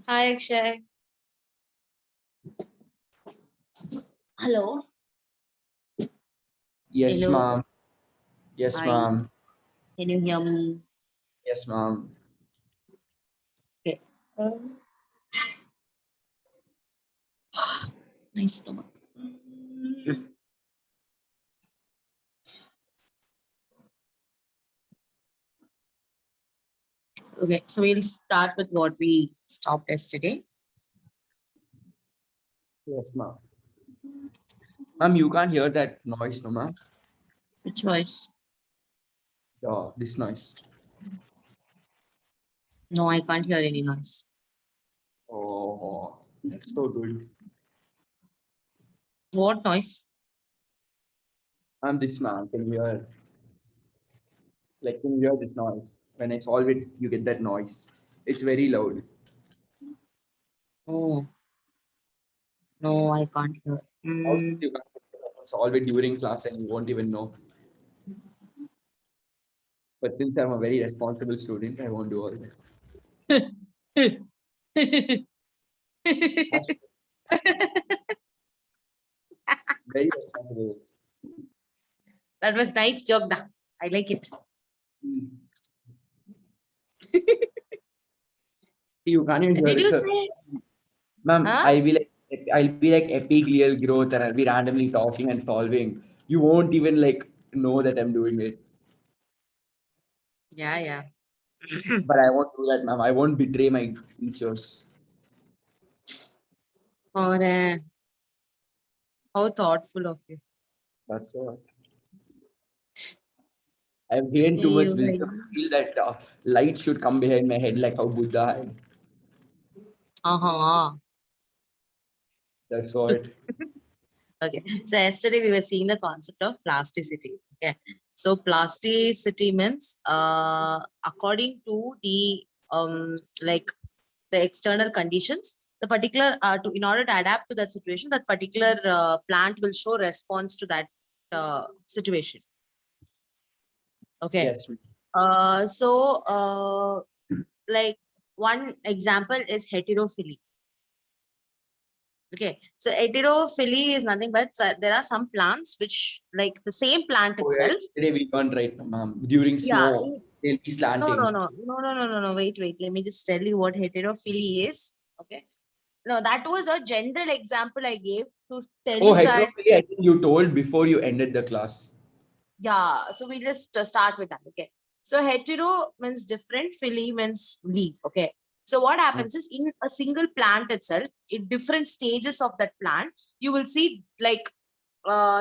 Hi, Akshay. Hello. Yes, Hello. ma'am. Yes, Hi. ma'am. Can you hear me? Yes, ma'am. Okay. Nice stomach. Okay, so we'll start with what we stopped yesterday. Yes, ma'am. Ma'am, you can't hear that noise, no, ma'am. Which was This noise. no, I can't hear any noise. Oh, that's so good. What noise? Ma'am, this ma'am can you hear, can you hear this noise? When I solve it, you get that noise. It's very loud. Oh, no, I can't hear. How since you can't solve it during class and you won't even know. But since I'm a very responsible student, I won't do all that. Very responsible. That was nice joke. Da. I like it. You can't even hear Did it, you sir. say? Ma'am, Huh? I'll be like epiglial growth and I'll be randomly talking and solving. You won't even know that I'm doing it. Yeah, yeah. But I won't do that, ma'am. I won't betray my teachers. Or how thoughtful of you. That's what. I've gained too much wisdom. I feel that light should come behind my head like how Buddha had. Uh-huh. That's what. Okay. So yesterday we were seeing the concept of plasticity. Okay. So plasticity means according to the like the external conditions, the particular in order to adapt to that situation, that particular plant will show response to that situation. Okay. Yes. Like one example is heterophily. Okay, so heterophily is nothing but there are some plants which, like the same plant Oh, yeah. itself. Today we learned right, ma'am. During Yeah. snow, they'll be No, no, slanting. no, no, no, no, no, no. Wait. Let me just tell you what heterophily is. Okay. No, that was a general example I gave to tell Oh, you that. heterophily, I think you told before you ended the class. Yeah. So we just start with that. Okay. So hetero means different. Phily means leaf. Okay. So what happens is in a single plant itself, in different stages of that plant, you will see like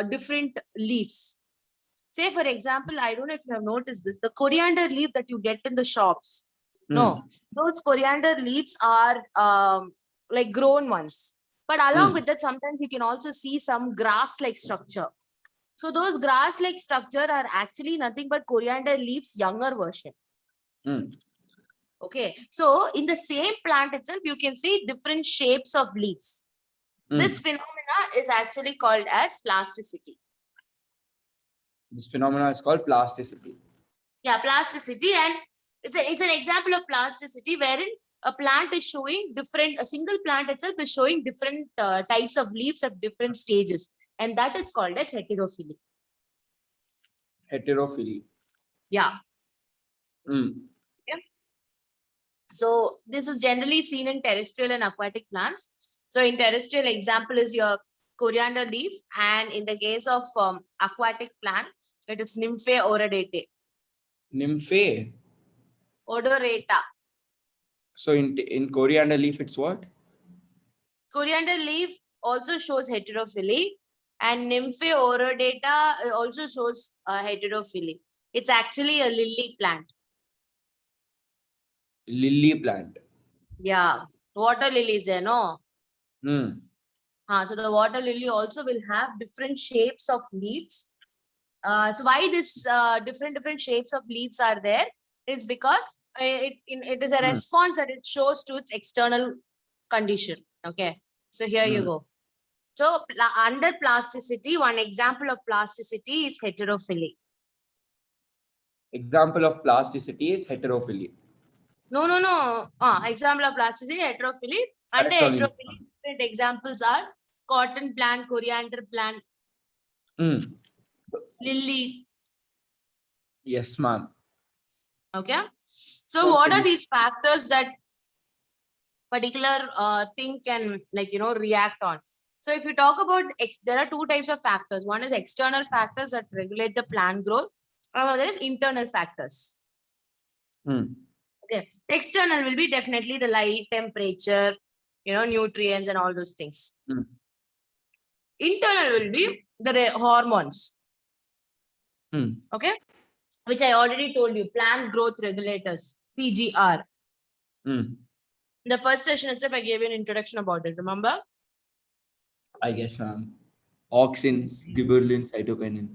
different leaves. Say, for example, I don't know if you have noticed this, the coriander leaf that you get in the shops. No, those coriander leaves are like grown ones. But along with that, sometimes you can also see some grass-like structure. So those grass-like structure are actually nothing but coriander leaves younger version. Okay. So in the same plant itself, you can see different shapes of leaves. This phenomena is actually called as plasticity. This phenomenon is called plasticity. Yeah, plasticity, and it's an example of plasticity wherein a plant is showing different, a single plant itself is showing different types of leaves at different stages, and that is called as heterophily. Heterophily. Yeah. Yeah. So this is generally seen in terrestrial and aquatic plants. So in terrestrial, example is your coriander leaf, and in the case of aquatic plant, it is Nymphaea odorata. Nymphaea. Odorata. So in coriander leaf, it's what? Coriander leaf also shows heterophily, and Nymphaea odorata also shows heterophily. It's actually a lily plant. Lily plant. Yeah, water lilies there, no? So the water lily also will have different shapes of leaves. So why this different shapes of leaves are there is because it is a response that it shows to its external condition. Okay, so here you go. So under plasticity, one example of plasticity is heterophily. Example of plasticity is heterophily. No. Example of plasticity, heterophily. Under That's all you heterophily, different examples are cotton plant, coriander plant, know. lily. Yes, ma'am. Okay. So what Okay. are these factors that particular thing can react on? So if you talk about there are two types of factors. One is external factors that regulate the plant growth. There is internal factors. Okay. External will be definitely the light, temperature, nutrients and all those things. Internal will be the hormones. Okay. Which I already told you, plant growth regulators, PGR. The first session itself, I gave you an introduction about it. Remember? I guess, ma'am. Auxin, gibberellin, cytokinin.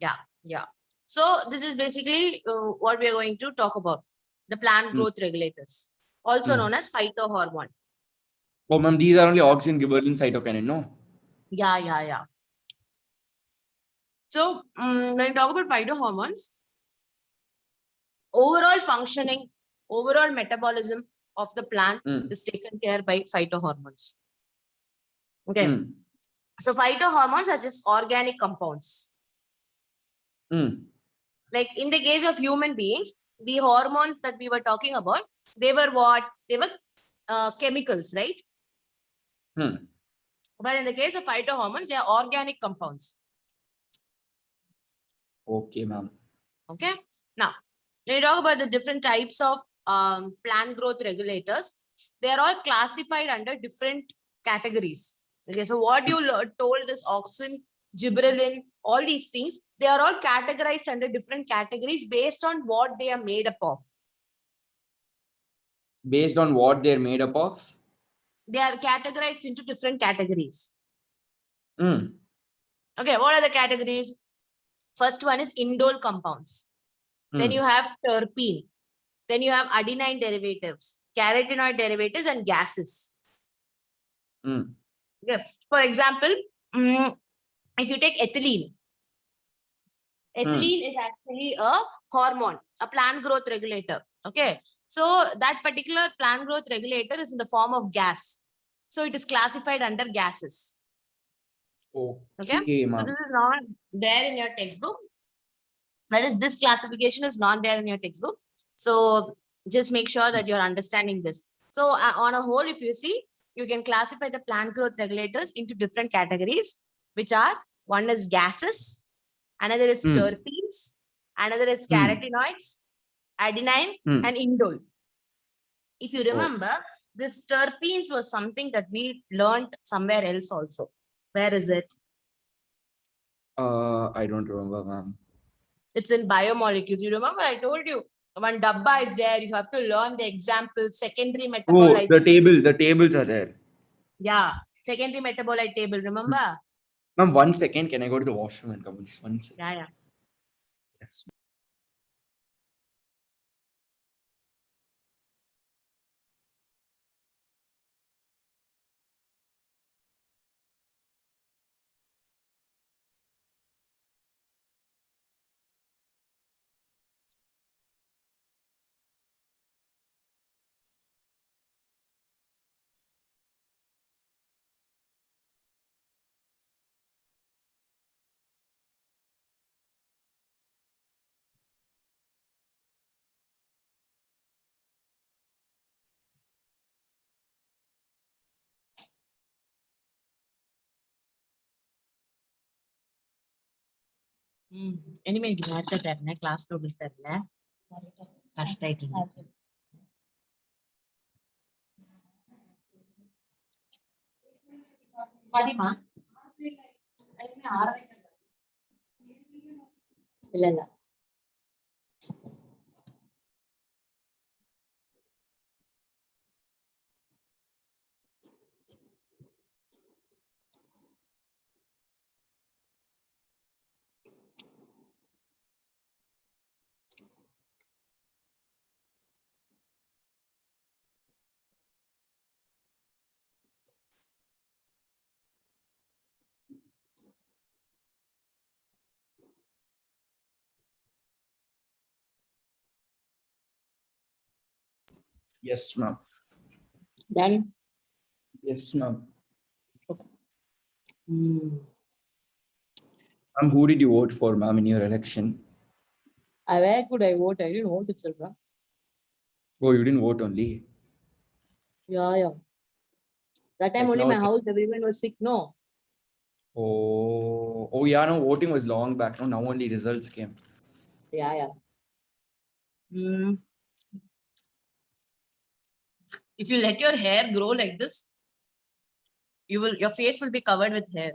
Yeah. So this is basically what we are going to talk about. The plant growth regulators, also known as phytohormone. Oh, ma'am, these are only auxin, gibberellin, cytokinin, no? Yeah. So when you talk about phytohormones, overall functioning, overall metabolism of the plant is taken care by phytohormones. Okay. So phytohormones are just organic compounds. Like in the case of human beings, the hormones that we were talking about, they were what? They were chemicals, right? But in the case of phytohormones, they are organic compounds. Okay, ma'am. Okay. Now, when you talk about the different types of plant growth regulators, they are all classified under different categories. Okay. So what you told, this auxin, gibberellin, all these things, they are all categorized under different categories based on what they are made up of. Based on what they're made up of? They are categorized into different categories. Okay, what are the categories? First one is indole compounds. Then you have terpene. Then you have adenine derivatives, carotenoid derivatives, and gases. Okay. For example, if you take ethylene, ethylene is actually a hormone, a plant growth regulator. Okay. So that particular plant growth regulator is in the form of gas. So it is classified under gases. Okay. So this is not there in your textbook. That is, this classification is not there in your textbook. So just make sure that you're understanding this. So on a whole, if you see, you can classify the plant growth regulators into different categories, which are, one is gases, another is terpenes, another is carotenoids, adenine, and indole. If you remember, this terpenes was something that we learned somewhere else also. Where is it? I don't remember, ma'am. It's in biomolecules. You remember I told you, one dabba is there. You have to learn the example, secondary metabolites. Oh, the tables are there. Yeah, secondary metabolite table. Remember? Ma'am, 1 second. Can I go to the washroom and come? Just 1 second. Yeah. Yes. Anyway, class lo ಕಷ್ಟ ಆಯ್ತು. ಇಲ್ಲ Yes, ma'am. Done. Yes, ma'am. Hmm. Who did you vote for, ma'am, in your election? Where could I vote? I didn't vote itself. Huh? Oh, you didn't vote only. Yeah, yeah. That time Like only now. my house, everyone was sick. No. Oh, yeah. No, voting was long back. No, now only results came. Yeah, yeah. Hmm. If you let your hair grow like this, your face will be covered with hair.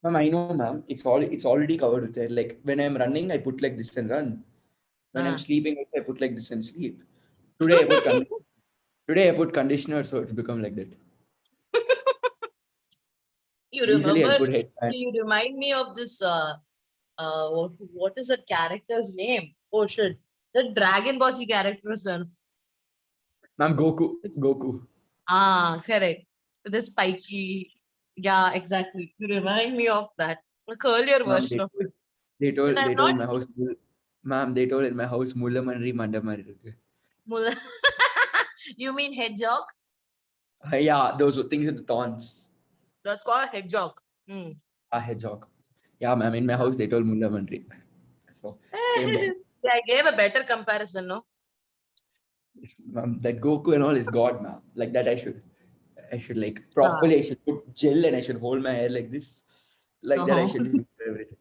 Ma'am, I know, ma'am. It's already covered with it. Like when I'm running, I put like this and run. When I'm Ah. sleeping, I put like this and sleep. Today I put con- Today I put conditioner, so it's become like that. You Usually I'll remember? put headband. You remind me of this. What is that character's name? Oh shit, the Dragon Ball Z character, son. Ma'am, Goku. Correct. With the spiky. Yeah, exactly. You remind me of that. A earlier Ma'am, version of it. And they I'm told not my house, ma'am, they told in my house, Mulla Manri Mandamari. Mula. You mean hedgehog? Yeah, those were things with the thorns. That's called hedgehog. Hmm. A hedgehog. Yeah, ma'am, in my house, they told Mulla Manri. So, same thing. Yeah, I gave a better comparison, no? Ma'am, that Goku and all is God, ma'am. Like that, I should like Ah. properly, I should put gel and I should hold my hair like this. Like that, I Uh-huh. should do everything.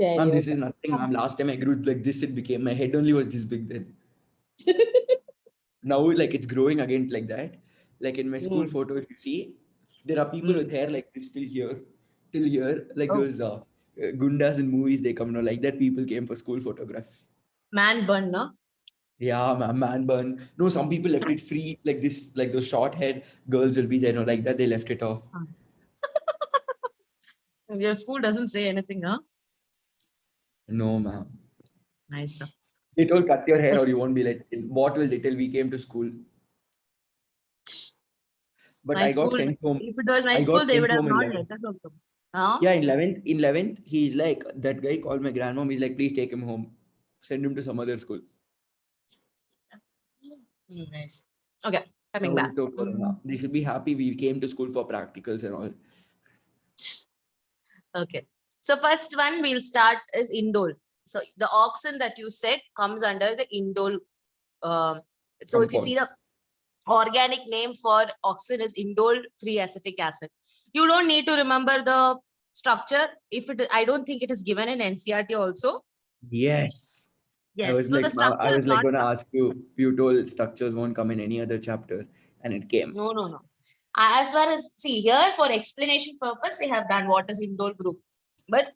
Ma'am, this is nothing, ma'am. Last time I grew like this, it became, my head only was this big then. Now, like it's growing again like that. Like in my school Hmm. photo, if you see, there are people Hmm. with hair like this till here. Like Oh, those gundas in movies, they come, no, like that. People came for school photograph. man bun, no? Yeah, man bun. No, some people left it free, like this, like those short head girls will be there, no, like that. They left it off. Ah. Your school doesn't say anything, huh? No, ma'am. Nice. Sir. They told cut your hair or you won't be let in. What will they tell? We came to school, but My I got school, sent home. if it was my I got school, they would sent have home in not 11th. let us also. Huh? Yeah, in 11th, he's like, that guy called my grandmom. He's like, please take him home. Send him to some other school. Nice. Okay, coming Now back. it's so corona. They should be happy we came to school for practicals and all. Okay. So first one we'll start is indole. So the auxin that you said comes under the indole. Um, so if you see Compound. the organic name for auxin is indole 3-acetic acid. You don't need to remember the structure. If it, I don't think it is given in NCRT also. Yes. Yes. So the structure I is was like not. gonna ask you. You told structures won't come in any other chapter, and it came. No, no, no. As far as see here for explanation purpose, they have done what is indole group, but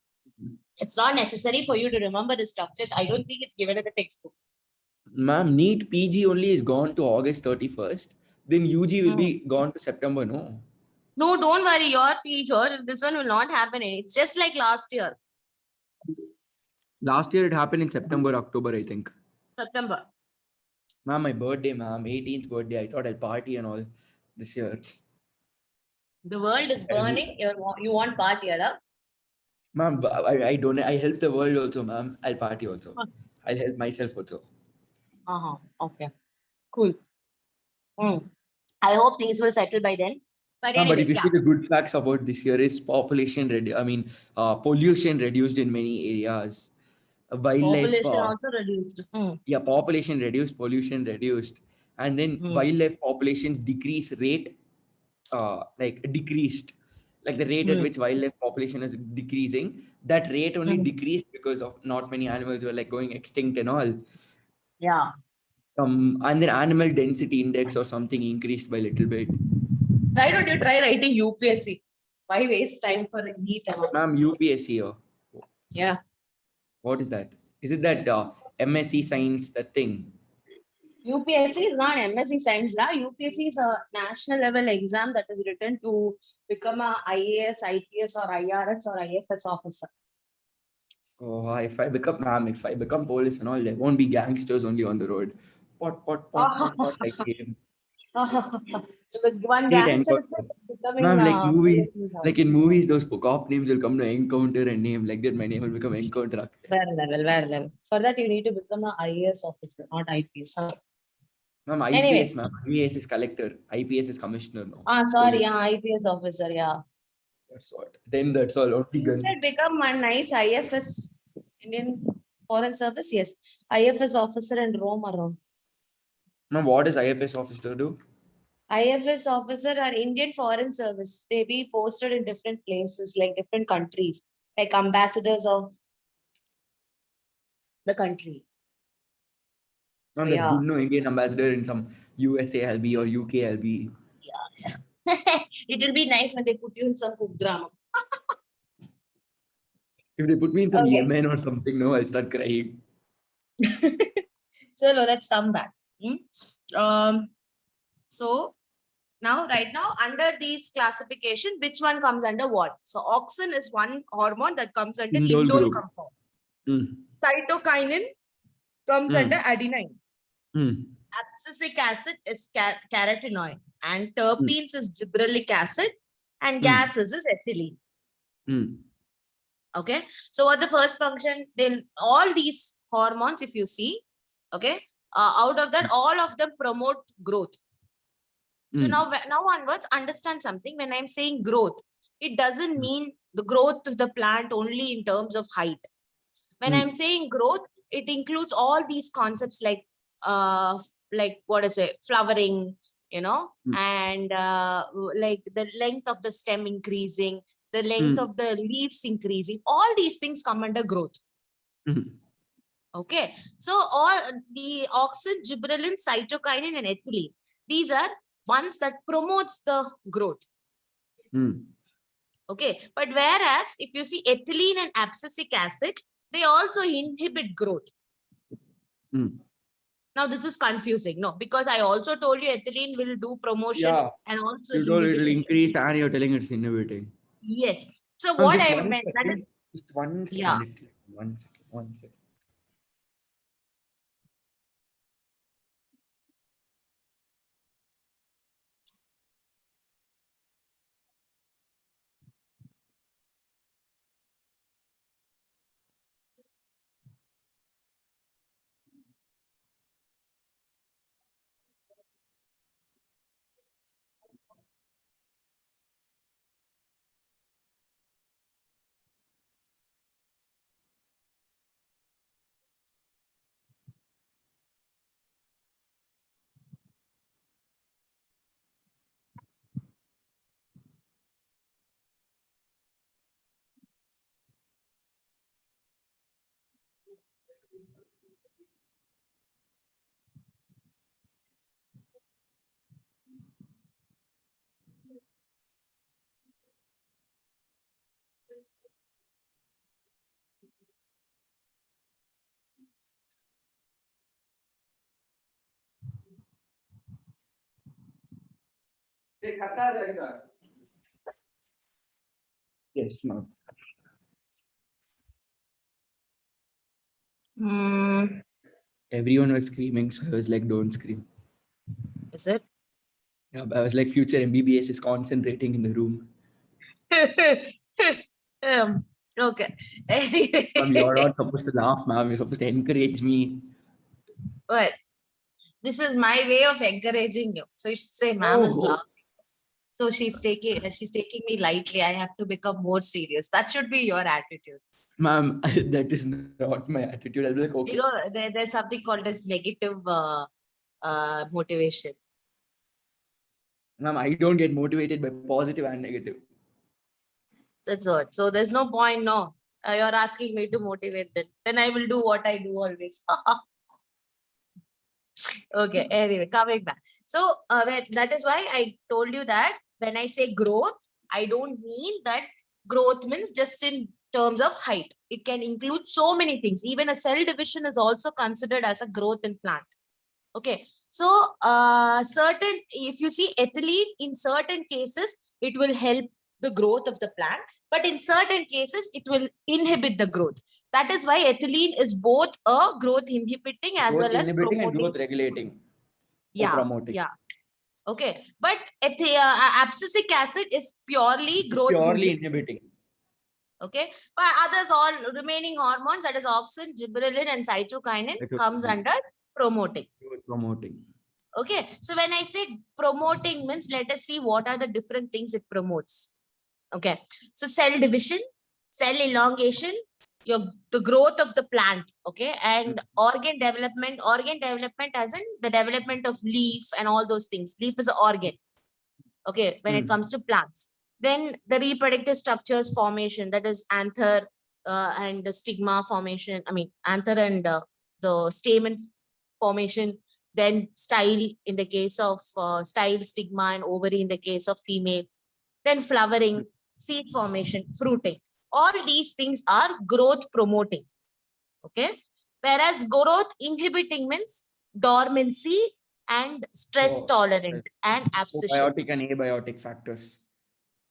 it's not necessary for you to remember the structures. I don't think it's given in the textbook. Ma'am, NEET PG only is gone to August 31st. Then UG will Hmm. be gone to September. No. No, don't worry. Your teacher, this one will not happen. It's just like last year, Last year it happened in September, October, I think. September. Ma'am, my birthday, ma'am, 18th birthday. I thought I'll party and all this year. The world is burning. You want party, huh? Ma'am, I don't. I help the world also, ma'am. I'll party also. I'll help myself also. Uh-huh. Okay. Cool. Hmm. I hope things will settle by then. But Ma'am, but if anyway, you yeah. see the good facts about this year is pollution reduced in many areas. Wildlife, Population also reduced. Hmm. yeah, population reduced, pollution reduced, and then Hmm. wildlife populations decrease rate, like decreased, like the rate at Hmm. which wildlife population is decreasing. That rate only Hmm. decreased because of not many animals were like going extinct and all. Yeah. And then animal density index or something increased by little bit. Why don't you try writing UPSC? Why waste time for NEET and all? Ma'am, UPSC, Yeah. what is that? Is it that MSc science, that thing? UPSC is not MSc Science. UPSC is a national level exam that is written to become a IAS, IPS, or IRS or IFS officer. Oh, if I become police and all, there won't be gangsters only on the road. Pot, pot, pot, pot, pot, I came. The one State gangster encounter. itself is becoming Ma'am, military. in movies, those cop names will come to encounter and name like that. My name will become encounter. Where level. For that, you need to become an IAS officer, not IPS. Ma'am, Anyway, IPS, ma'am. IAS is collector. IPS is commissioner now. sorry, yeah, IPS officer, yeah. That's what. Then that's all. Only You gun. said become a nice IFS, Indian Foreign Service, yes. IFS officer and roam around. Ma'am, what does IFS officer do? IFS officer are Indian Foreign Service. They be posted in different places, like different countries, like ambassadors of the country. So Ma'am, that's yeah. good. No, Indian ambassador in some USA LB or UK LB. It will be nice when they put you in some Kugram. If they put me in some Okay. Yemen or something, no, I'll start crying. So let's come back. So now, right now, under these classification, which one comes under what? So auxin is one hormone that comes under Indole indole group. compound. Mm. Cytokinin comes under adenine. Mm. Abscisic acid is carotenoid, and terpenes is gibberellic acid, and gases is ethylene. Okay, so what's the first function? Then all these hormones, if you see, okay, out of that, all of them promote growth. So now onwards, understand something. When I'm saying growth, it doesn't mean the growth of the plant only in terms of height. When I'm saying growth, it includes all these concepts like what is it, flowering, you know, and like the length of the stem increasing, the length of the leaves increasing. All these things come under growth. Okay, so all the auxin, gibberellin, cytokinin, and ethylene, these are ones that promotes the growth. Okay, but whereas if you see ethylene and abscisic acid, they also inhibit growth. Now this is confusing, no, because I also told you ethylene will do promotion and also you told it will inhibition. increase and you're telling it's inhibiting. Yes. So what I meant, that is, just 1 second. yeah. 1 second. 1 second. Yes, ma'am. Everyone was screaming, so I was like, don't scream. Is it? Yeah, I was like, future MBBS is concentrating in the room. Okay. Ma'am, you're not supposed to laugh, ma'am. You're supposed to encourage me. But this is my way of encouraging you. So you should say, ma'am is laughing. So she's taking me lightly. I have to become more serious. That should be your attitude. Ma'am, that is not my attitude. I'll be like, okay. You know, there's something called as negative motivation. Ma'am, I don't get motivated by positive and negative. That's what. So there's no point, no. You're asking me to motivate them. Then I will do what I do always. Okay, anyway, coming back. So that is why I told you that when I say growth, I don't mean that growth means just in terms of height. It can include so many things. Even a cell division is also considered as a growth in plant. Okay, so if you see ethylene, in certain cases, it will help the growth of the plant, but in certain cases, it will inhibit the growth. That is why ethylene is both a growth inhibiting as well as promoting. And growth regulating. Yeah, promoting. yeah. Okay, but abscisic acid is purely growth Purely inhibitor. inhibiting. Okay, but others, all remaining hormones, that is auxin, gibberellin, and cytokinin, comes under promoting. Promoting. Okay, so when I say promoting means, let us see what are the different things it promotes. Okay, so cell division, cell elongation, the growth of the plant. Okay, and organ development as in the development of leaf and all those things. Leaf is an organ. Okay, when it comes to plants. Then the reproductive structures formation, that is anther and the stigma formation. I mean, anther and the stamen formation. Then style in the case of style, stigma, and ovary in the case of female. Then flowering, seed formation, fruiting. All these things are growth promoting. Okay. Whereas growth inhibiting means dormancy and stress tolerant and abscission. Probiotic and abiotic factors.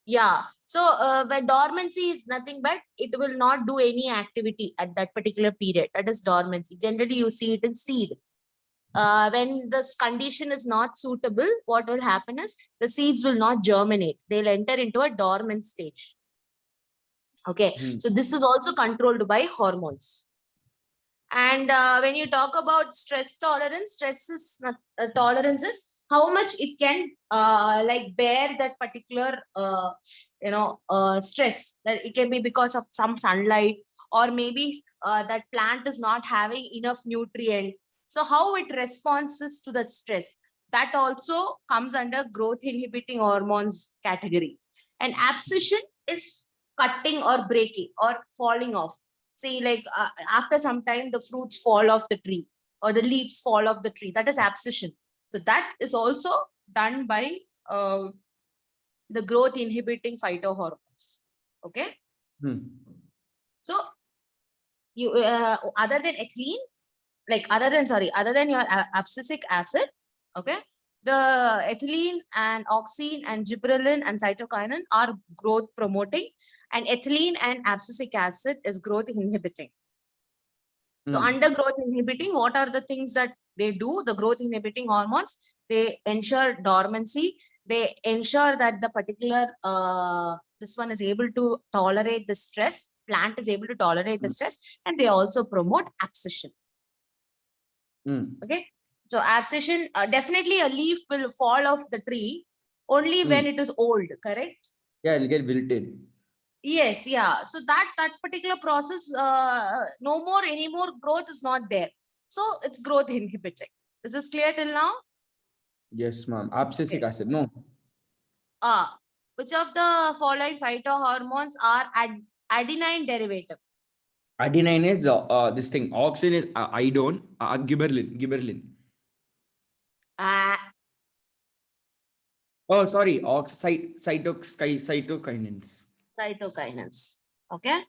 Yeah. So when dormancy is nothing but it will not do any activity at that particular period. That is dormancy. Generally, you see it in seed. When this condition is not suitable, what will happen is the seeds will not germinate. They'll enter into a dormant stage. Okay. So this is also controlled by hormones. And when you talk about stress tolerance, stress is not, tolerance is how much it can like bear that particular stress. That it can be because of some sunlight, or maybe that plant is not having enough nutrient. So how it responds to the stress, that also comes under growth inhibiting hormones category. And abscission is cutting or breaking or falling off. See, like after some time, the fruits fall off the tree or the leaves fall off the tree. That is abscission. So that is also done by the growth inhibiting phytohormones. Okay. So you other than ethylene, other than your abscisic acid, okay, the ethylene and auxin and gibberellin and cytokinin are growth promoting, and ethylene and abscisic acid is growth inhibiting. So under growth inhibiting, what are the things that they do? The growth inhibiting hormones, they ensure dormancy. They ensure that the particular, this one is able to tolerate the stress, plant is able to tolerate the stress, and they also promote abscission. Okay. So abscission, definitely a leaf will fall off the tree only when it is old, correct? Yeah, it'll get wilted. Yes, yeah. So that particular process, no more anymore growth is not there. So it's growth inhibiting. Is this clear till now? Yes, ma'am. Abscisic acid, no. Which of the following phytohormones are adenine derivative? Adenine is this thing. Auxin is idone. Gibberellin. Oh, sorry. Cytokinins. Cytokinins. Okay.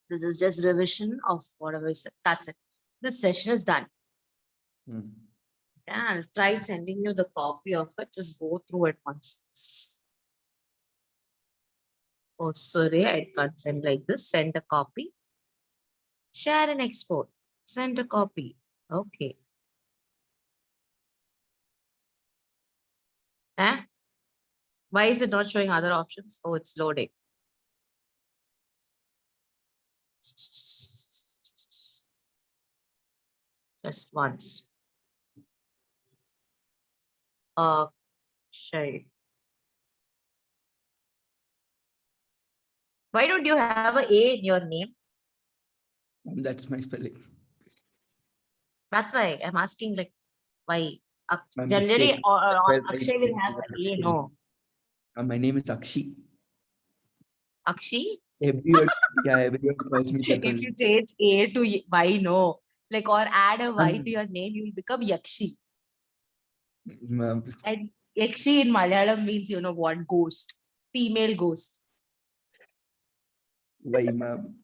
This is just revision of whatever we said. That's it. This session is done. Yeah, I'll try sending you the copy of it. Just go through it once. Oh, sorry, I can't send like this. Send a copy. Share and export. Send a copy. Okay. Why is it not showing other options? Oh, it's loading. Just once. Share. Why don't you have an A in your name? That's my spelling. That's why I'm asking, like, why? Generally, Akshay will have an A, no? My name is Akshi. Akshi? Everyone calls me that. If you change A to Y, no. Like, or add a Y to your name, you will become Yakshi. And Yakshi in Malayalam means, you know what, ghost. Female ghost. Why, ma'am?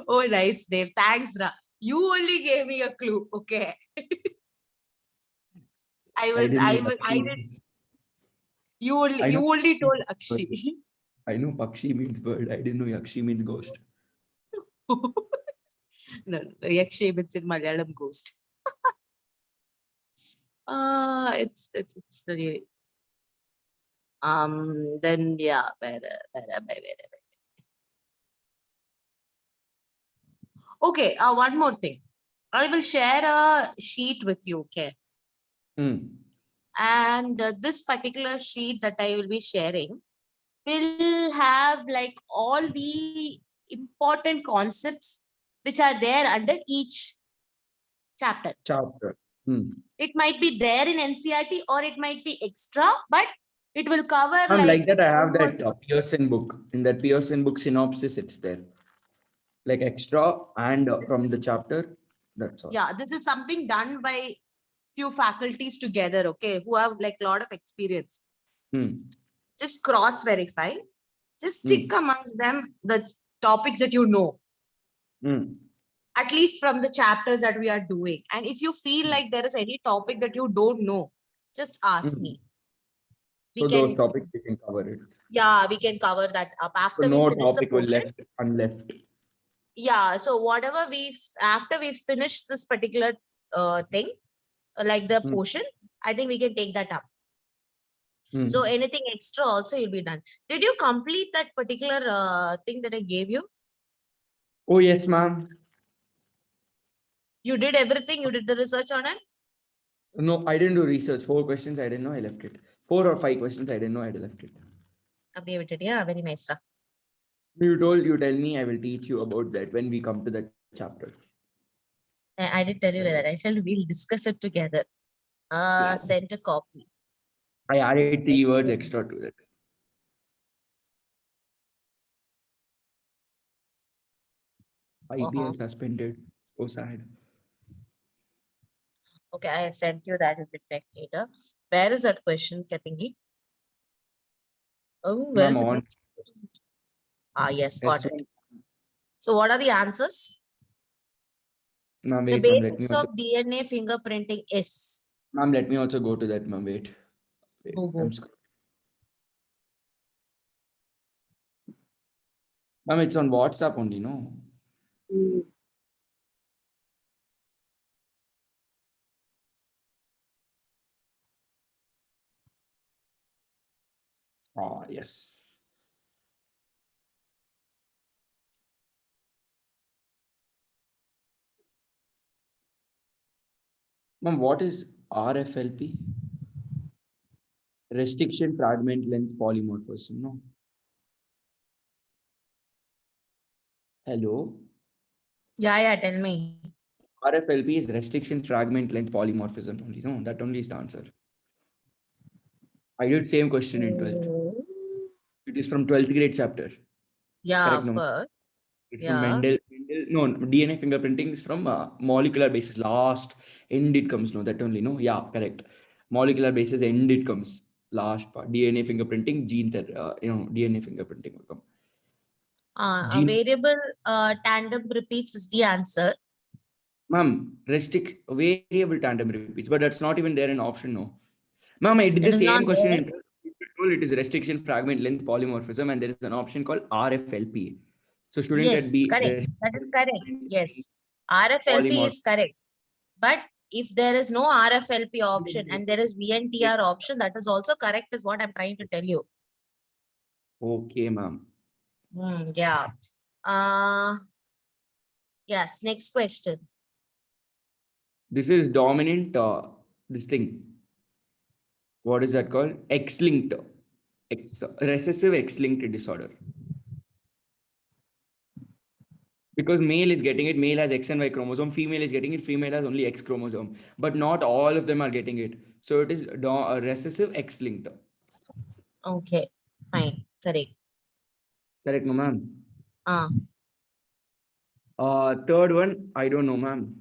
Oh, nice name. Thanks, Ra. You only gave me a clue. Okay. I did. You only told Akshi. I know Pakshi means bird. I didn't know Yakshi means ghost. No, Yakshi means in Malayalam ghost. It's really, then yeah, okay, one more thing. I will share a sheet with you, okay? Mm. And this particular sheet that I will be sharing will have like all the important concepts which are there under each chapter. Chapter. Mm. It might be there in NCERT or it might be extra, but it will cover Ma'am, like like that, I have almost, that Pearson book. In that Pearson book synopsis, it's there. Like extra and this from the is, chapter. That's all. yeah, this is something done by few faculties together, okay, who have like a lot of experience. Mm. Just cross verify, just stick Mm. amongst them the topics that you know, Mm. at least from the chapters that we are doing. And if you feel like there is any topic that you don't know, just ask Mm. me. We So those can, topics we can cover it. yeah, we can cover that up So after we no finish the topic will portion. left unleft. Yeah, so whatever after we finish this particular thing, like the Mm. portion, I think we can take that up. Mm. So anything extra also will be done. Did you complete that particular thing that I gave you? Oh yes, ma'am. You did everything? You did the research on it? No, I didn't do research. 4 questions, I didn't know, I left it. 4 or 5 questions, I didn't know, I left it. Updated, yeah, very nice. You tell me, I will teach you about that when we come to that chapter. I did tell you that. I said we'll discuss it together. Send a copy. I added 3 words Excellent. extra to that. IBL suspended. So sad. Okay, I have sent you that. You can check later. Where is that question, Katingi? Oh, where Ma'am, is it? on Yes, got it. S1. So what are the answers? Ma'am, The wait, ma'am, let me basics also. of DNA fingerprinting is. Ma'am, let me also go to that, ma'am. Wait. Go. Ma'am, it's on WhatsApp only, no? Ah, yes. Ma'am, what is RFLP? Restriction fragment length polymorphism, no? Hello? Yeah, tell me. RFLP is restriction fragment length polymorphism only, no? That only is the answer. I did same question in 12th. It is from 12th grade chapter. Yeah, Correct, of no? course. It's from Yeah. Mendel. No, DNA fingerprinting is from molecular basis. Last end it comes. No, that only. No, yeah, correct. Molecular basis end it comes. Last part. DNA fingerprinting, DNA fingerprinting will come. A variable tandem repeats is the answer. Ma'am, restrict variable tandem repeats, but that's not even there in option. No, ma'am, I did It the is not same question there. in it is restriction fragment length polymorphism, and there is an option called RFLP. So student at Yes, B correct. That is correct. Yes. RFLP is correct. But if there is no RFLP option and there is VNTR option, that is also correct, is what I'm trying to tell you. Okay, ma'am. Yeah. Yes, next question. This is dominant, this thing. What is that called? X-linked. Recessive X-linked disorder. Because male is getting it, male has X and Y chromosome, female is getting it, female has only X chromosome. But not all of them are getting it. So it is recessive X-linked. Okay, fine. Correct. Correct, no, ma'am? Ah. Third one, I don't know, ma'am.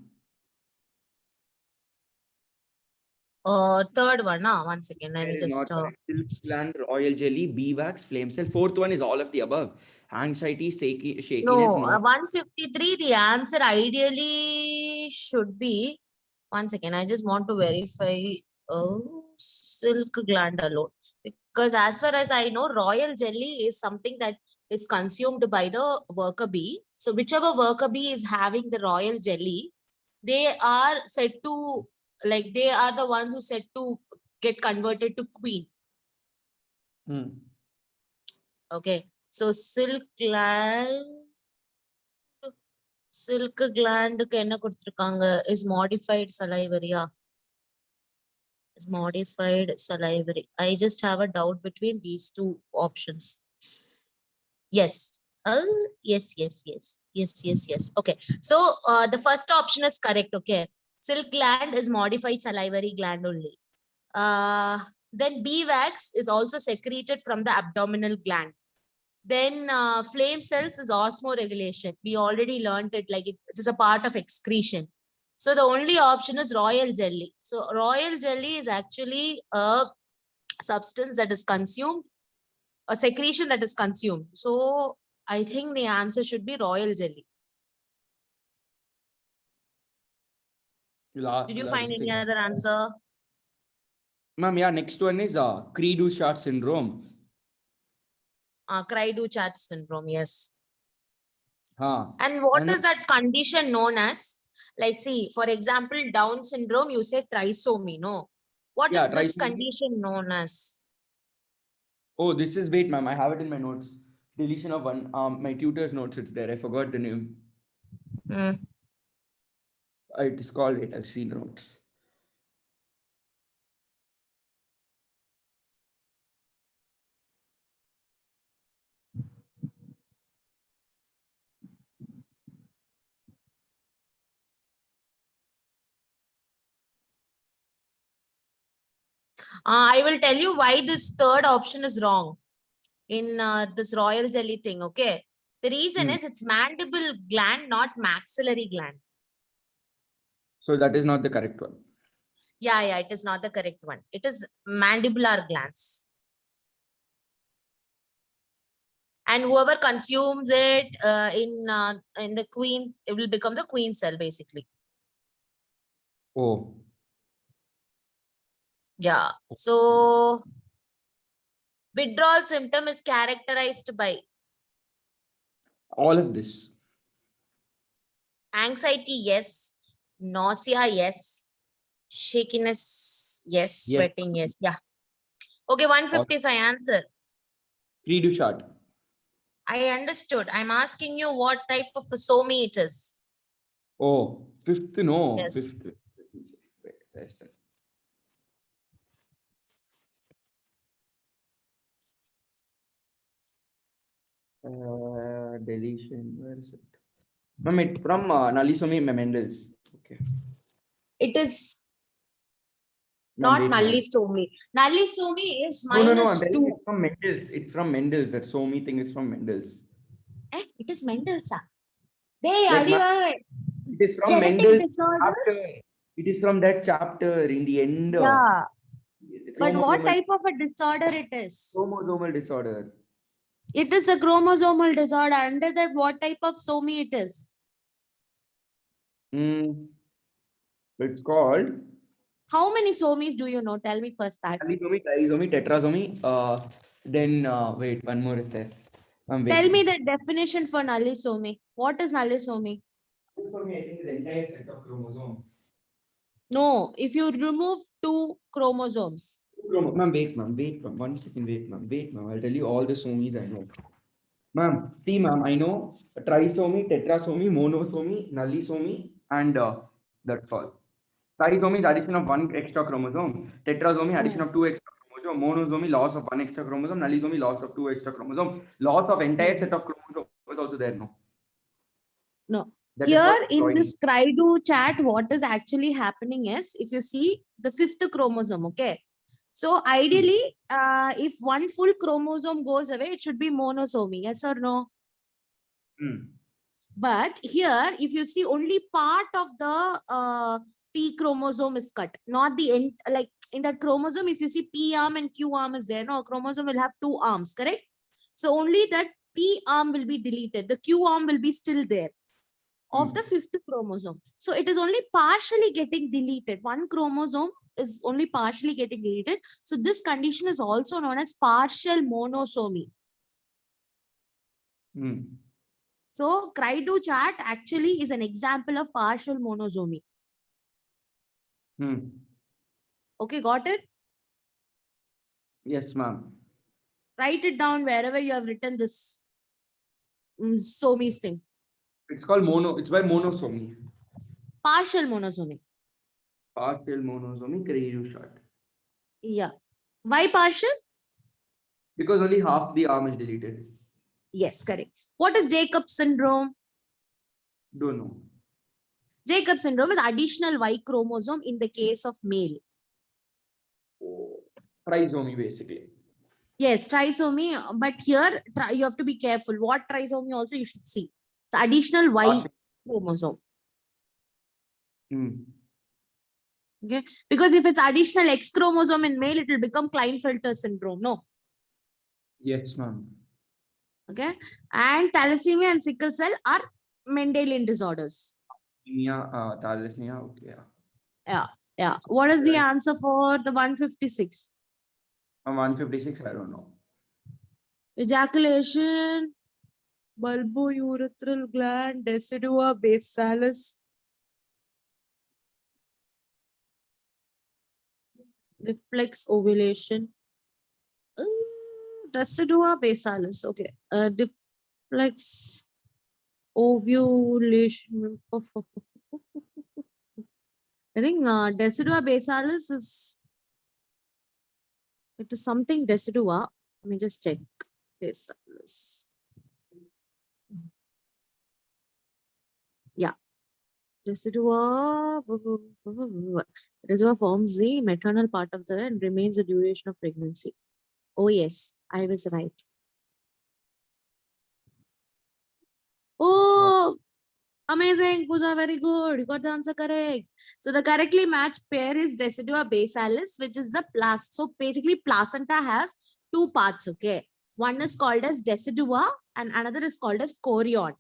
Third one, one second. Let That me is just not correct. Silk gland, royal jelly, beeswax, flame cell. Fourth one is all of the above. Anxiety, shakiness, no, no. 153, the answer ideally should be, one second, I just want to verify silk gland alone. Because as far as I know, royal jelly is something that is consumed by the worker bee. So whichever worker bee is having the royal jelly, they are said to like they are the ones who said to get converted to queen. Okay, so silk gland is modified salivary. Yeah, is modified salivary. I just have a doubt between these two options. Yes. Yes. Okay. So the first option is correct. Okay. Silk gland is modified salivary gland only. Then bee wax is also secreted from the abdominal gland. Then flame cells is osmoregulation. We already learned it, like it is a part of excretion. So the only option is royal jelly. So royal jelly is actually a substance that is consumed, a secretion that is consumed. So I think the answer should be royal jelly. Did you find any other answer? Ma'am, yeah, next one is Cri-du-Chat syndrome. Cri-du-Chat syndrome, yes. Huh. And what is that condition known as? Like, see, for example, Down syndrome, you say trisomy, no? What is this condition known as? Oh, this is, wait, ma'am, I have it in my notes. Deletion of one, my tutor's notes, it's there. I forgot the name. It is called, I'll see notes. I will tell you why this third option is wrong in this royal jelly thing, okay? The reason is it's mandible gland, not maxillary gland. So that is not the correct one. Yeah, it is not the correct one. It is mandibular glands. And whoever consumes it in the queen, it will become the queen cell, basically. Oh. Yeah. So withdrawal symptom is characterized by all of this. Anxiety, yes. Nausea, yes. Shakiness, yes. Sweating, yes. Yeah. Okay, 155 answer. Cri-du-Chat. I understood. I'm asking you what type of a somi it is. Oh, fifth, no. Yes. Fifth. Wait, where's that? Deletion, where is it? Ma'am, it's from Nalisomi Mendel's. Okay. It is not Nalisomi. Nalisomi is minus no, I'm 2. It's from Mendel's. It's from Mendel's. That Somi thing is from Mendel's. It is Mendel's. It is from Mendel's chapter. It is from that chapter in the end. Yeah. But what type of a disorder it is? Chromosomal disorder. It is a chromosomal disorder. Under that, what type of somi it is? It's called. How many somis do you know? Tell me first that. Polysomy, trisomy, tetrasomy. Then wait, one more is there. Tell me the definition for nalisomy. What is nalisomy? Nalisomy, I think, is the entire set of chromosomes. No, if you remove 2 chromosomes. Ma'am, wait, ma'am. 1 second, wait, ma'am. I'll tell you all the somies I know. Ma'am, see, ma'am, I know trisomy, tetrasomy, monosomy, nalisomy, and that's all. Trisomy is addition of 1 extra chromosome. Tetrasomy, addition of 2 extra chromosome. Monosomy, loss of 1 extra chromosome. Nalisomy, loss of 2 extra chromosome. Loss of entire set of chromosomes is also there, no? No. Here in this Cri-du-Chat, what is actually happening is, if you see the 5th chromosome, okay? So ideally, if 1 full chromosome goes away, it should be monosomy, yes or no? But here, if you see, only part of the P chromosome is cut, not the end. Like in that chromosome, if you see P arm and Q arm is there, no, a chromosome will have 2 arms, correct? So only that P arm will be deleted. The Q arm will be still there of the 5th chromosome. So it is only partially getting deleted. 1 chromosome is only partially getting deleted. So this condition is also known as partial monosomy. So Cri-du-Chat actually is an example of partial monosomy. Hmm. Okay, got it? Yes, ma'am. Write it down wherever you have written this Somi's thing. It's called mono. It's by monosomy. Partial monosomy. Partial monosomy Kreiru chart. Yeah. Why partial? Because only half the arm is deleted. Yes, correct. What is Jacob's syndrome? Don't know. Jacob's syndrome is additional Y chromosome in the case of male. Oh, trisomy basically. Yes, trisomy, but here you have to be careful. What trisomy also you should see. It's additional Y Partial. chromosome. Hmm. Okay, because if it's additional X chromosome in male, it will become Klinefelter syndrome. No. Yes, ma'am. Okay, and thalassemia and sickle cell are Mendelian disorders. Thalassemia. Okay. Yeah. What is the answer for the 156? 156. I don't know. Ejaculation, bulbourethral gland, decidua basalis, reflex ovulation. Decidua basalis. Okay. Reflex ovulation. I think decidua basalis is, it is something decidua. Let me just check. Basalis. Yeah. Residua forms the maternal part of the and remains the duration of pregnancy. Oh yes, I was right. Oh, amazing, Pooja, very good. You got the answer correct. So the correctly matched pair is Decidua basalis, which is the So basically, placenta has two parts. Okay, one is called as Decidua and another is called as chorion.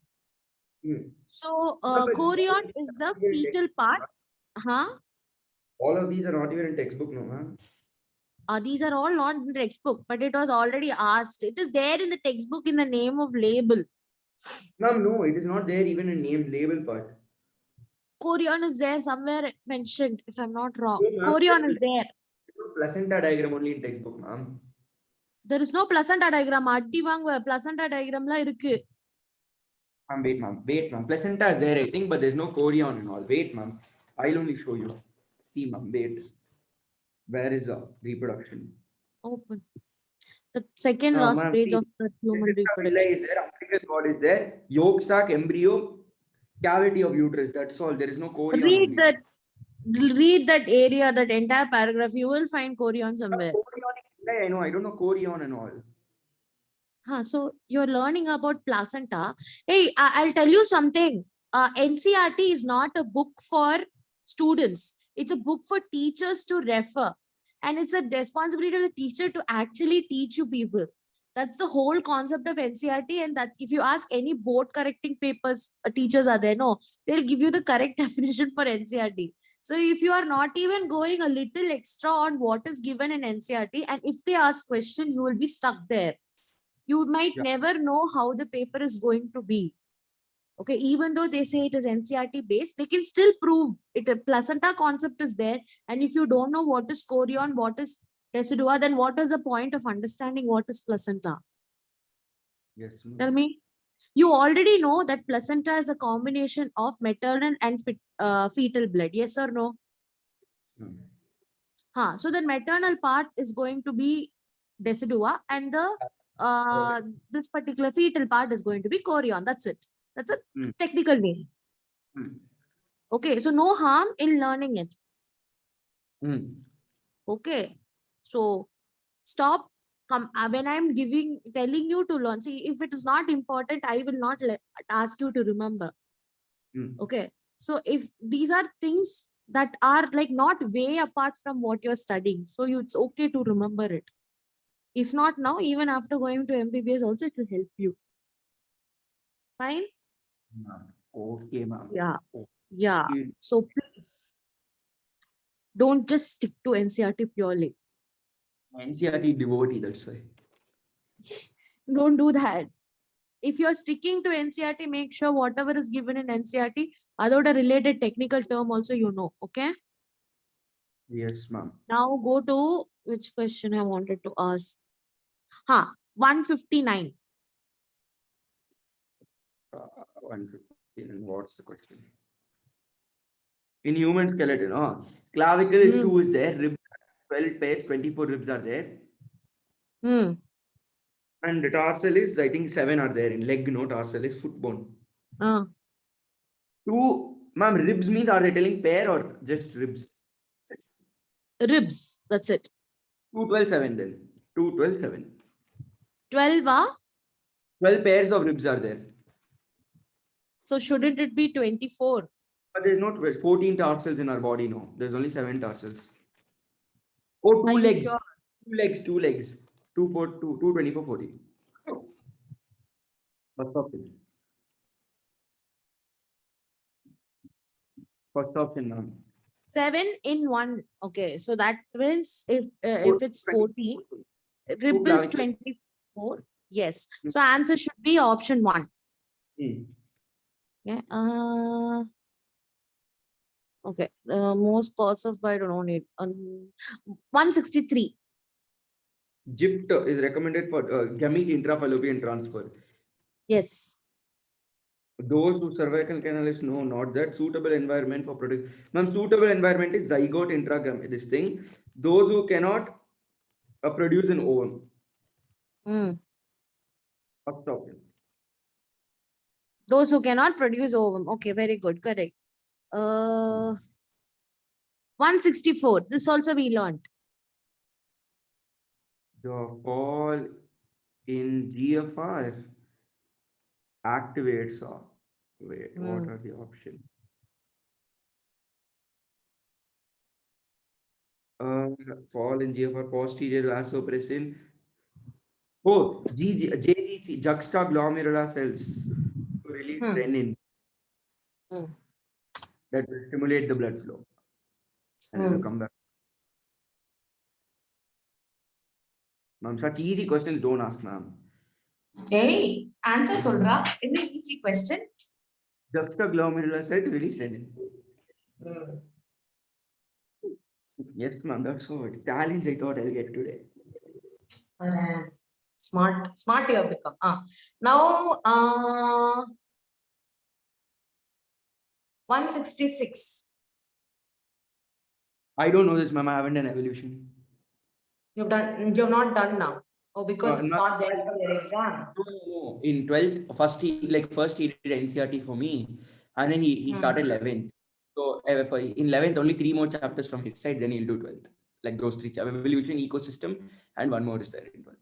Hmm. So But chorion is the fetal part. Huh? all of these are not even in textbook, no, ma'am. These are all not in the textbook, but it was already asked. It is there in the textbook in the name of label. Ma'am, no, it is not there even in name label part. Chorion is there somewhere mentioned, if I'm not wrong. No, ma'am, Chorion is there. placenta diagram only in textbook, ma'am. There is no placenta diagram. Addi vaanga placenta diagram la irukku. Ma'am, wait, ma'am. Wait, ma'am. Placenta is there, I think, but there's no chorion and all. Wait, ma'am. I'll only show you. See, ma'am, wait. Where is the reproduction? Open. The second No, last ma'am, page see, of the human placenta villi reproduction. is there, umbilical cord is there, yolk sac, embryo, cavity of uterus. That's all. There is no chorion. Read that area, that entire paragraph. You will find chorion somewhere. I know. I don't know chorion and all. So you're learning about placenta. Hey, I'll tell you something. NCRT is not a book for students. It's a book for teachers to refer. And it's a responsibility of the teacher to actually teach you people. That's the whole concept of NCRT. And that if you ask any board correcting papers, teachers are there, no, they'll give you the correct definition for NCRT. So if you are not even going a little extra on what is given in NCRT, and if they ask question, you will be stuck there. You might never know how the paper is going to be. Okay, even though they say it is NCRT based, they can still prove it. A placenta concept is there. And if you don't know what is chorion, what is decidua, then what is the point of understanding what is placenta? Yes. Tell me. You already know that placenta is a combination of maternal and fetal blood. Yes or no? So the maternal part is going to be decidua and the this particular fetal part is going to be chorion. That's it. That's a technical name. Okay, so no harm in learning it. Okay, so stop. When I'm telling you to learn, see, if it is not important, I will not ask you to remember. Okay, so if these are things that are like not way apart from what you're studying, so it's okay to remember it. If not now, even after going to MBBS also, it will help you. Fine? Okay, ma'am. Yeah. So please, don't just stick to NCRT purely. NCRT devotee, that's why. Don't do that. If you're sticking to NCRT, make sure whatever is given in NCRT, other related technical term also you know. Okay? Yes, ma'am. Now go to which question I wanted to ask. 159. 150. And what's the question? In human skeleton, clavicle is Hmm. 2 is there, rib 12 pairs, 24 ribs are there, Hmm. and the tarsal is, I think, 7 are there in leg, no tarsal is foot bone. Uh, 2, ma'am, ribs means are they telling pair or just ribs? Ribs. That's it. 2, 12, 7 then. 2, 12, 7. 12. 12 pairs of ribs are there. So shouldn't it be 24? But there's not 14 tarsals in our body, no. There's only 7 tarsals. Oh, Are two you legs. sure? 2 legs. 2, 4, 2, 2, 24, 40. First option. First option, ma'am. 7 in 1. Okay. So that means if Four- it's 20 14, Two rib is clavicle. 24. Yes. Hmm. So answer should be option 1. Hmm. Yeah. Okay. Most cause of bite, don't need. 163. GIFT is recommended for gamete intrafallopian transfer. Yes. Those who cervical canal is no, not that suitable environment for product. Ma'am, suitable environment is zygote intragam. This thing. Those who cannot produce an ovum. Hmm. First option. Those who cannot produce ovum. Okay. Very good. Correct. 164. This also we learned. The fall in GFR activates. Wait, what Hmm. are the options? Uh, Fall in GFR posterior vasopressin. Oh, JGC, juxtaglomerular cells to release Hmm. renin Hmm. that will stimulate the blood flow and it will Hmm. come back. Ma'am, such easy questions don't ask, ma'am. Hey, answer solra. Any easy question? Juxtaglomerular cell to release renin. Yes, ma'am, that's what challenge I thought I'll get today. Smart you have become. Now, 166. I don't know this, ma'am. I haven't done evolution. You've not done now. Oh, because it's No, not there for your exam. no. In 12th, first he did NCRT for me, and then he started 11th. So in 11th, only 3 more chapters from his side, then he'll do 12th. Like those 3 chapters, evolution, ecosystem, and 1 more is there in 12th.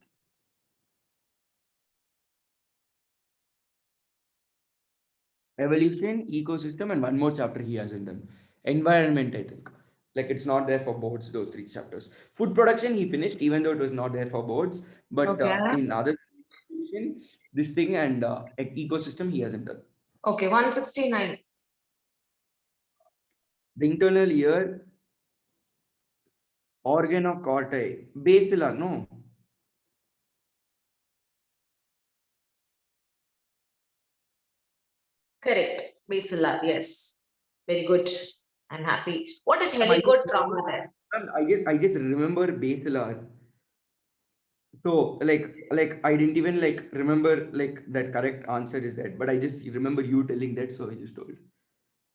Evolution, ecosystem, and 1 more chapter he hasn't done. Environment, I think. Like it's not there for boards, those 3 chapters. Food production, he finished, even though it was not there for boards. But Okay. in other evolution, this thing and ecosystem, he hasn't done. Okay, 169. The internal ear, organ of corti, basilar, no. Correct. Basilar, yes. Very good. I'm happy. What is I just helicotrauma then? I just remember basilar. So like I didn't even like remember like that correct answer is that, but I just remember you telling that, so I just told.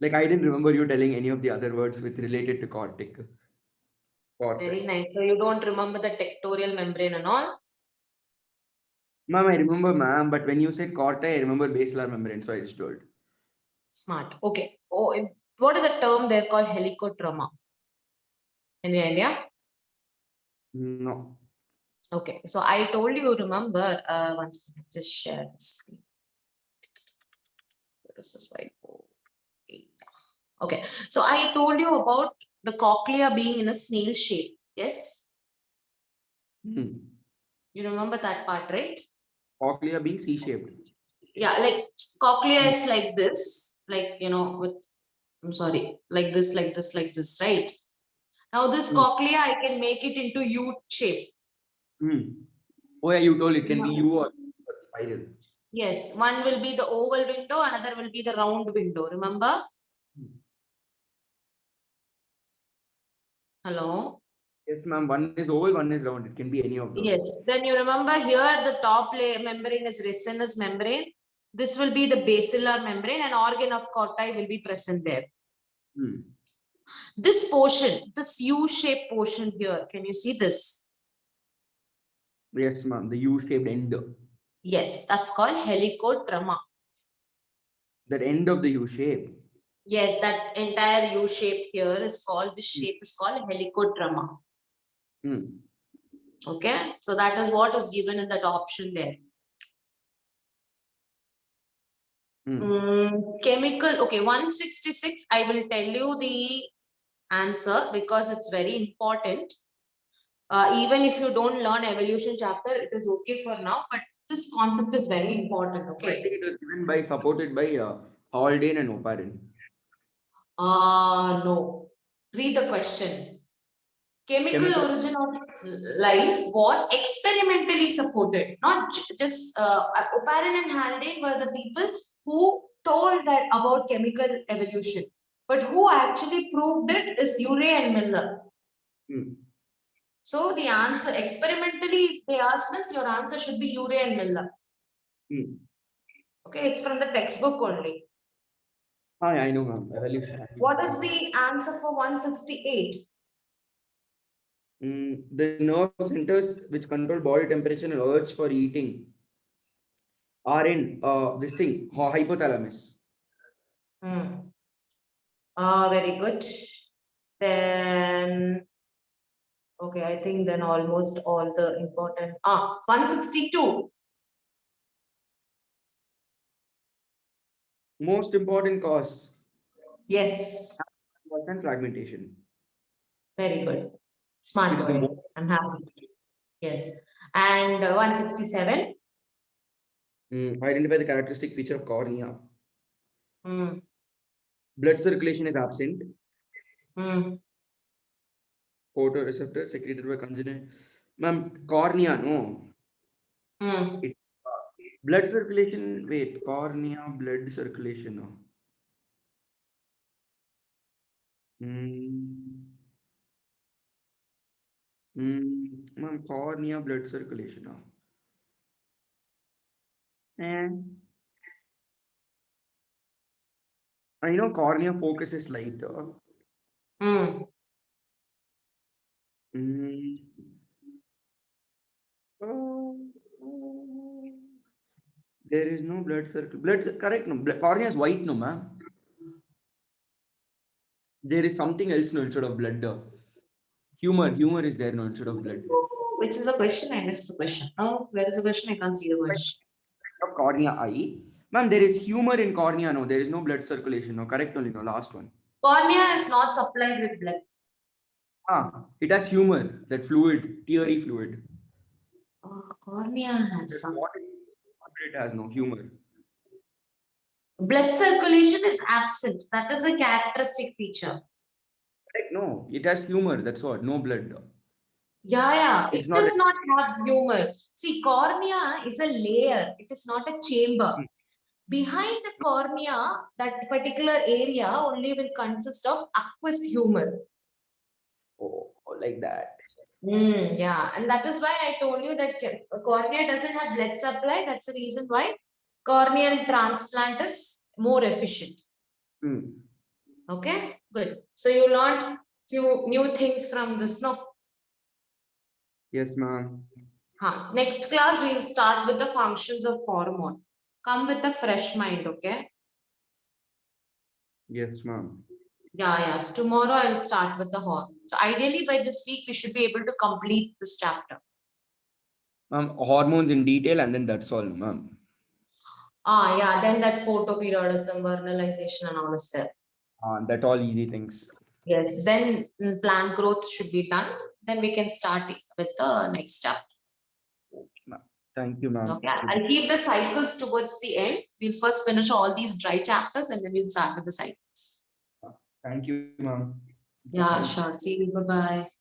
Like I didn't remember you telling any of the other words with related to cortic. Very nice. So you don't remember the tectorial membrane and all? Ma'am, I remember, ma'am, but when you said corti, I remember basilar membrane, so I just told. Smart. Okay. Oh, what is the term there called helicotrauma? Any idea? No. Okay. So I told you, remember, once just share the screen. This is whiteboard. Okay. So I told you about the cochlea being in a snail shape. Yes? Hmm. You remember that part, right? Cochlea being C-shaped. Yeah, like cochlea is like this, like, with, I'm sorry, like this, right? Now this cochlea, I can make it into U shape. Oh yeah, you told it can be U or spiral. Yes, one will be the oval window, another will be the round window, remember? Hello. Yes, ma'am. One is oval, one is round. It can be any of those. Yes. Then you remember here the top layer membrane is resinous membrane. This will be the basilar membrane, and organ of Corti will be present there. This portion, this U-shaped portion here, can you see this? Yes, ma'am. The U-shaped end. Yes, that's called helicotrema. That end of the U shape. Yes, that entire U shape here is called, this shape is called helicotrema. Okay, so that is what is given in that option there. Chemical, okay, 166, I will tell you the answer because it's very important. Even if you don't learn evolution chapter, it is okay for now, but this concept is very important. Okay. I think it was given by, supported by Haldane and Oparin. No. Read the question. Chemical origin of life was experimentally supported, not just Oparin and Haldane were the people who told that about chemical evolution, but who actually proved it is Urey and Miller. So the answer experimentally, if they ask us, your answer should be Urey and Miller. Okay, it's from the textbook only. I know, ma'am. Evolution. What is the answer for 168? The nerve centers which control body temperature and urge for eating are in this thing, hypothalamus. Very good. Then, okay, I think then almost all the important. 162. Most important cause. Yes. And fragmentation. Very good. Smart boy. I'm happy. Yes. And 167. Identify the characteristic feature of cornea. Blood circulation is absent. Photoreceptor secreted by congenital. Ma'am, cornea, no. Blood circulation, wait, cornea, blood circulation, no. Ma'am, cornea, blood circulation, no. I know cornea focuses light. There is no blood circle. Correct, no. Cornea is white, no, ma'am. There is something else, no, instead of blood. Humor is there, no, instead of blood. Which is the question? I missed the question. Oh, where is the question? I can't see the question. Cornea eye. Ma'am, there is humor in cornea, no. There is no blood circulation, no. Correct only, no. Last one. Cornea is not supplied with blood. It has humor, that fluid, teary fluid. Cornea has some. It has no humor. Blood circulation is absent. That is a characteristic feature. No, it has humor. That's what. No blood. Yeah. It does not have humor. See, cornea is a layer. It is not a chamber. Behind the cornea, that particular area only will consist of aqueous humor. Oh, like that. Yeah, and that is why I told you that cornea doesn't have blood supply. That's the reason why corneal transplant is more efficient. Okay, good. So you learned few new things from this, no? Yes, ma'am. Next class, we'll start with the functions of hormone. Come with a fresh mind, okay? Yes, ma'am. Yeah. So tomorrow I'll start with the hormone. So ideally by this week, we should be able to complete this chapter. Ma'am, hormones in detail and then that's all, ma'am. Yeah, then that photoperiodism, vernalization and all is there. That all easy things. Yes, then plant growth should be done. Then we can start with the next chapter. Thank you, ma'am. Okay, I'll keep the cycles towards the end. We'll first finish all these dry chapters and then we'll start with the cycles. Thank you, ma'am. Yeah, sure. See you. Bye-bye.